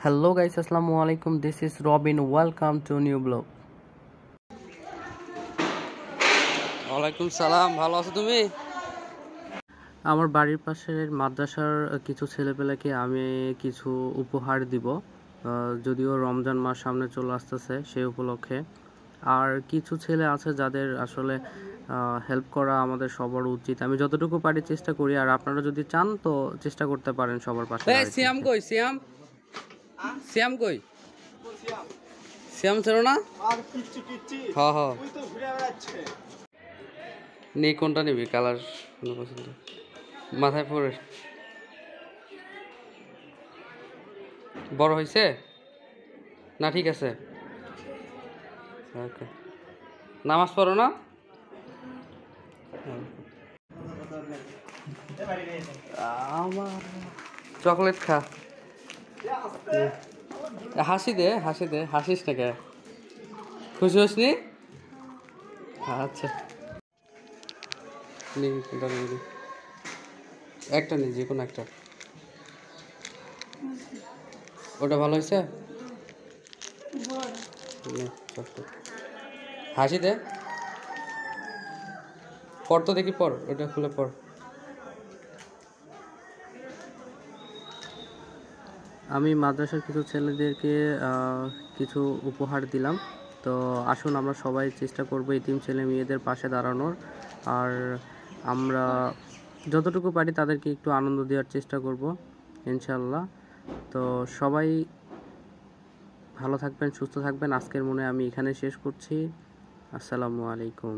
Hello guys, assalamu alaikum. This is Robin. Welcome to new blog. ওয়ালাইকুম সালাম। ভালো আছো তুমি? আমার বাড়ির পাশের মাদ্রাসার কিছু ছেলেপেলেকে আমি কিছু উপহার দিব, যদিও রমজান মাস সামনে চলে আসতেছে সেই উপলক্ষে। আর কিছু ছেলে আছে যাদের আসলে হেল্প করা আমাদের সবার উচিত। আমি যতটুকু পারি চেষ্টা করি, আর আপনারা যদি চান তো চেষ্টা করতে পারেন সবার পাশে। সিয়াম কই? সিয়াম কই? সিয়াম ছিল না? হ্যাঁ হ্যাঁ, নেই। কোনটা নিবি? কালার পছন্দ? মাথায় পরে বড় হয়েছে না? ঠিক আছে, ওকে। নামাজ পড়ো না? আমার চকলেট খা। হাসি দে, হাসি দে, হাসিস না কে? খুশি হস নি? আচ্ছা, একটা নি, যে কোনো একটা। ওটা ভালো হয়েছে? হাসি দে, পর তো দেখি, পর ওটা খুলে পর। আমি মাদ্রাসার কিছু ছেলেদেরকে কিছু উপহার দিলাম। তো আসুন আমরা সবাই চেষ্টা করব এতিম ছেলে মেয়েদের পাশে দাঁড়ানোর, আর আমরা যতটুকু পারি তাদেরকে একটু আনন্দ দেওয়ার চেষ্টা করব ইনশাল্লাহ। তো সবাই ভালো থাকবেন, সুস্থ থাকবেন। আজকের মনে আমি এখানে শেষ করছি। আসসালামু আলাইকুম।